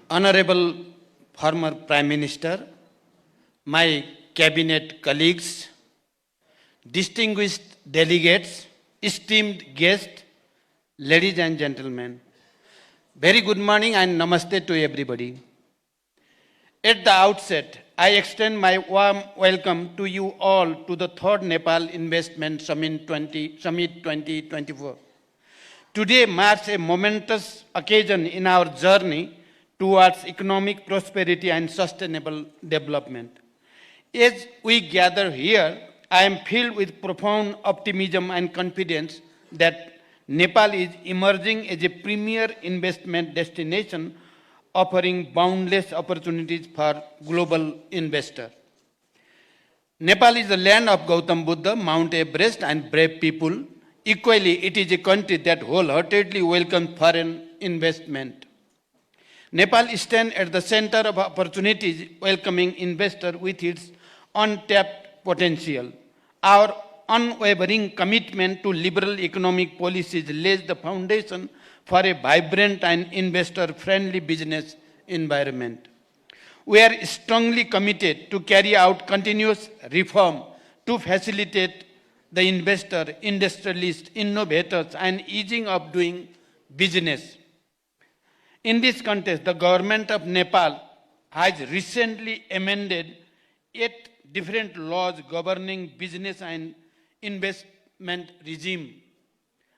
Honorable former Prime Minister, my cabinet colleagues, distinguished delegates, esteemed guests, ladies and gentlemen, very good morning and namaste to everybody. At the outset, I extend my warm welcome to you all to the third Nepal Investment Summit 2024. Today marks a momentous occasion in our journey towards economic prosperity and sustainable development. As we gather here, I am filled with profound optimism and confidence that Nepal is emerging as a premier investment destination offering boundless opportunities for global investors. Nepal is the land of Gautam Buddha, Mount Everest, and brave people. Equally, it is a country that wholeheartedly welcomes foreign investment. Nepal stands at the center of opportunities, welcoming investors with its untapped potential. Our unwavering commitment to liberal economic policies lays the foundation for a vibrant and investor-friendly business environment. We are strongly committed to carry out continuous reform to facilitate the investor, industrialists, innovators, and easing of doing business. In this context, the government of Nepal has recently amended 8 different laws governing business and investment regime.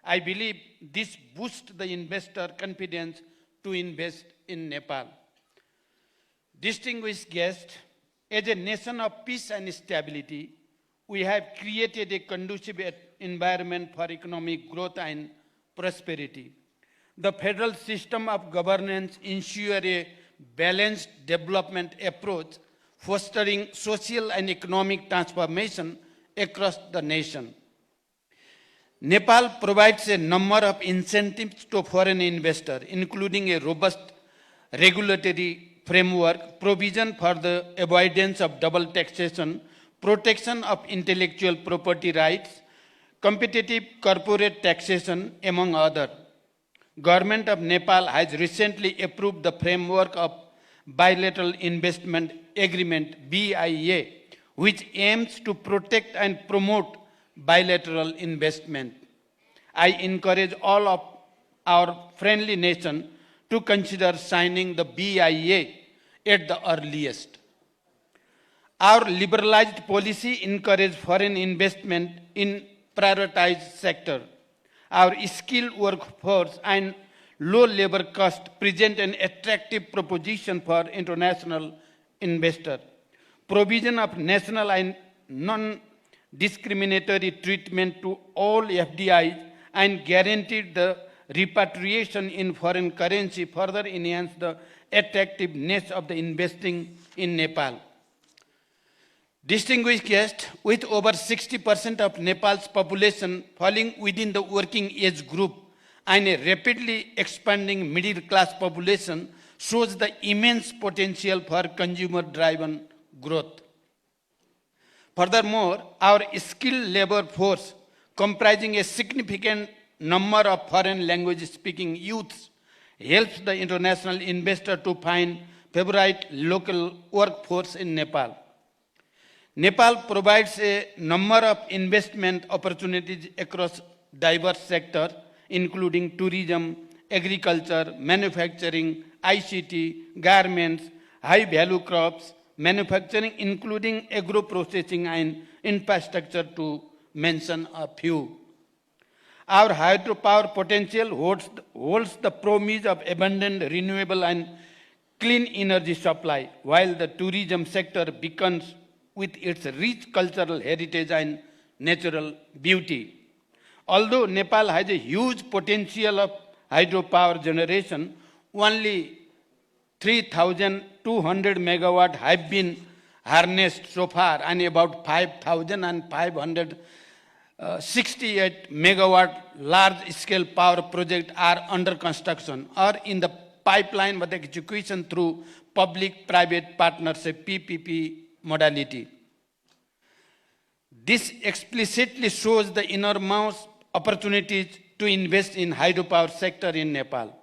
I believe this boosts the investor confidence to invest in Nepal. Distinguished guests, as a nation of peace and stability, we have created a conducive environment for economic growth and prosperity. The federal system of governance ensures a balanced development approach, fostering social and economic transformation across the nation. Nepal provides a number of incentives to foreign investors, including a robust regulatory framework, provision for the avoidance of double taxation, protection of intellectual property rights, competitive corporate taxation, among others. Government of Nepal has recently approved the framework of Bilateral Investment Agreement, BIA, which aims to protect and promote bilateral investment. I encourage all of our friendly nations to consider signing the BIA at the earliest. Our liberalized policy encourages foreign investment in prioritized sector. Our skilled workforce and low labor cost present an attractive proposition for international investors. Provision of national and non-discriminatory treatment to all FDIs and guaranteed the repatriation in foreign currency further enhance the attractiveness of the investing in Nepal. Distinguished guests, with over 60% of Nepal's population falling within the working age group and a rapidly expanding middle class population, shows the immense potential for consumer-driven growth. Furthermore, our skilled labor force, comprising a significant number of foreign language-speaking youths, helps the international investor to find favorite local workforce in Nepal. Nepal provides a number of investment opportunities across diverse sectors, including tourism, agriculture, manufacturing, ICT, garments, high-value crops, manufacturing, including agro-processing and infrastructure, to mention a few. Our hydropower potential holds the promise of abundant renewable and clean energy supply, while the tourism sector beacons with its rich cultural heritage and natural beauty. Although Nepal has a huge potential of hydropower generation, only 3,200 megawatts have been harnessed so far, and about 5,568 megawatt large-scale power projects are under construction or in the pipeline with execution through public-private partnership (PPP) modality. This explicitly shows the enormous opportunities to invest in hydropower sector in Nepal.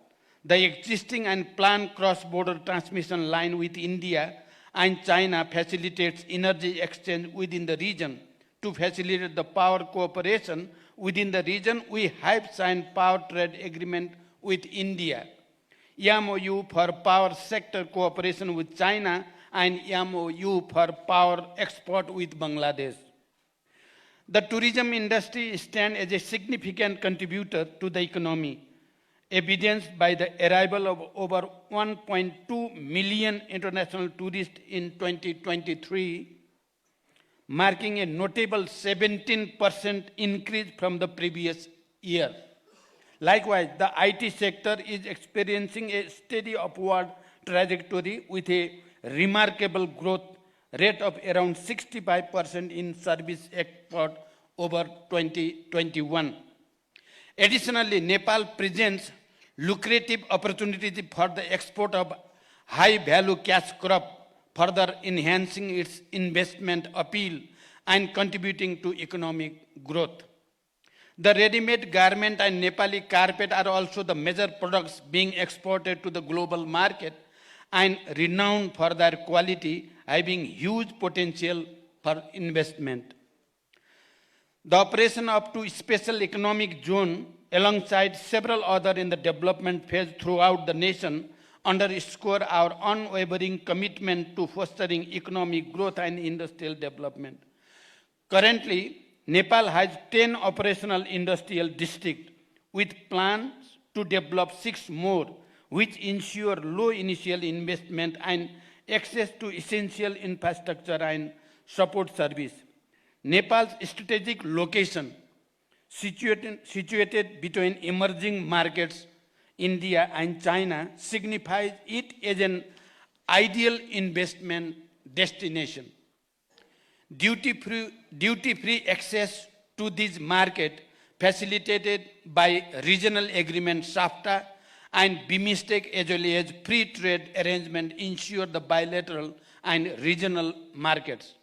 The existing and planned cross-border transmission line with India and China facilitates energy exchange within the region. To facilitate the power cooperation within the region, we have signed power trade agreement with India, MOU for power sector cooperation with China, and MOU for power export with Bangladesh. The tourism industry stands as a significant contributor to the economy, evidenced by the arrival of over 1.2 million international tourists in 2023, marking a notable 17% increase from the previous year. Likewise, the IT sector is experiencing a steady upward trajectory with a remarkable growth rate of around 65% in service export over 2021. Additionally, Nepal presents lucrative opportunities for the export of high-value cash crop, further enhancing its investment appeal and contributing to economic growth. The ready-made garment and Nepali carpet are also the major products being exported to the global market and renowned for their quality, having huge potential for investment. The operation up to special economic zone alongside several others in the development phase throughout the nation underscore our unwavering commitment to fostering economic growth and industrial development. Currently, Nepal has 10 operational industrial districts with plans to develop 6 more, which ensure low initial investment and access to essential infrastructure and support service. Nepal's strategic location, situated between emerging markets, India and China, signifies it as an ideal investment destination. Duty-free access to this market facilitated by regional agreement SAFTA and BIMSTEC as well as free trade arrangement ensure the bilateral and regional markets.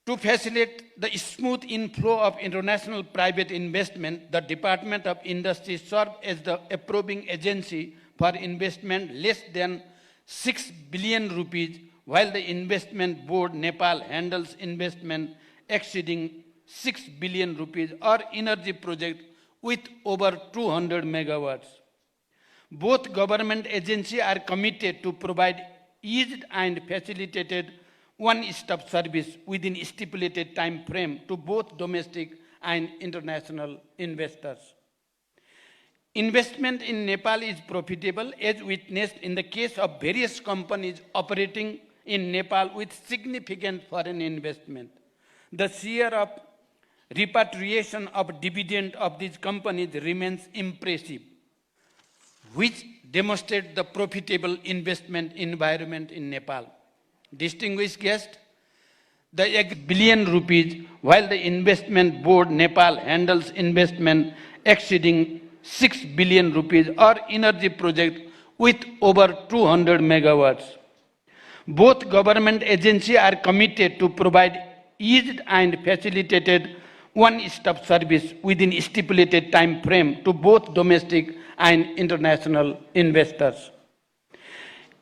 To facilitate the smooth inflow of international private investment, the Department of Industry serves as the approving agency for investment less than 6 billion rupees, while the Investment Board Nepal handles investment exceeding 6 billion rupees or energy project with over 200 megawatts. Both government agencies are committed to provide eased and facilitated one-stop service within stipulated time frame to both domestic and international investors. Investment in Nepal is profitable, as witnessed in the case of various companies operating in Nepal with significant foreign investment. The share of repatriation of dividend of these companies remains impressive, which demonstrates the profitable investment environment in Nepal. Distinguished guests, the billion rupees, while the Investment Board Nepal handles investment exceeding 6 billion rupees or energy project with over 200 megawatts. Both government agencies are committed to provide eased and facilitated one-stop service within stipulated time frame to both domestic and international investors.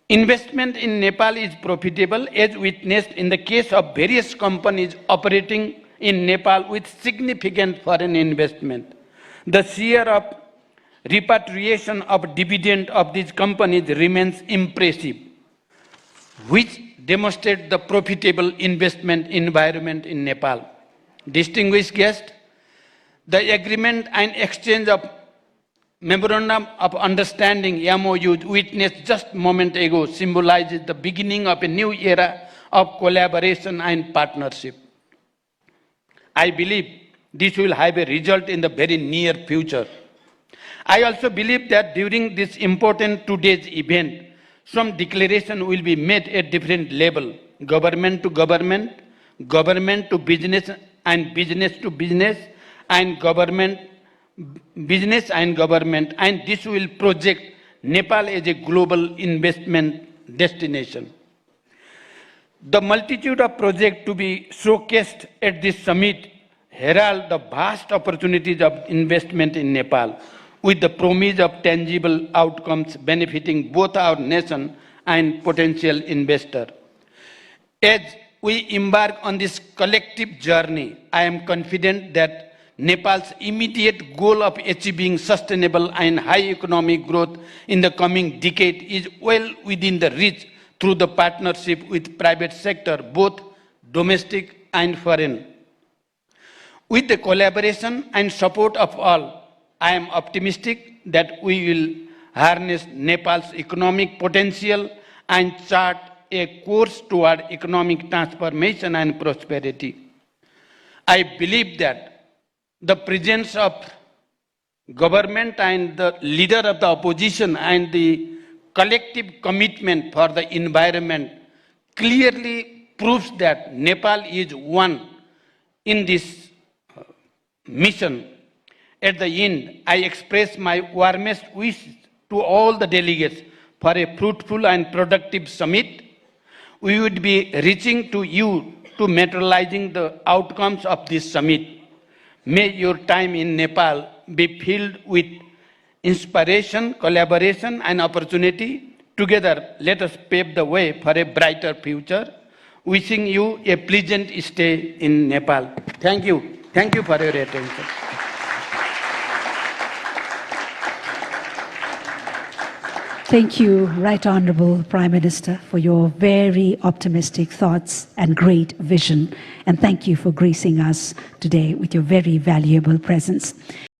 Investment in Nepal is profitable, as witnessed in the case of various companies operating in Nepal with significant foreign investment. The share of repatriation of dividend of these companies remains impressive, which demonstrates the profitable investment environment in Nepal. Distinguished guests, the agreement and exchange of Memorandum of Understanding MOU witnessed just a moment ago symbolizes the beginning of a new era of collaboration and partnership. I believe this will have a result in the very near future. I also believe that during this important today's event, some declaration will be made at different level, government to government, government to business and business to business, and business and government, and this will project Nepal as a global investment destination. The multitude of projects to be showcased at this summit herald the vast opportunities of investment in Nepal. with the promise of tangible outcomes benefiting both our nation and potential investor. As we embark on this collective journey, I am confident that Nepal's immediate goal of achieving sustainable and high economic growth in the coming decade is well within the reach through the partnership with private sector, both domestic and foreign. With the collaboration and support of all, I am optimistic that we will harness Nepal's economic potential and chart a course toward economic transformation and prosperity. I believe that the presence of government and the leader of the opposition and the collective commitment for the environment clearly proves that Nepal is one in this mission. At the end, I express my warmest wishes to all the delegates for a fruitful and productive summit. We would be reaching to you to materializing the outcomes of this summit. May your time in Nepal be filled with inspiration, collaboration, and opportunity. Together, let us pave the way for a brighter future. Wishing you a pleasant stay in Nepal. Thank you. Thank you for your attention. Thank you, Right Honourable Prime Minister, for your very optimistic thoughts and great vision. And thank you for gracing us today with your very valuable presence.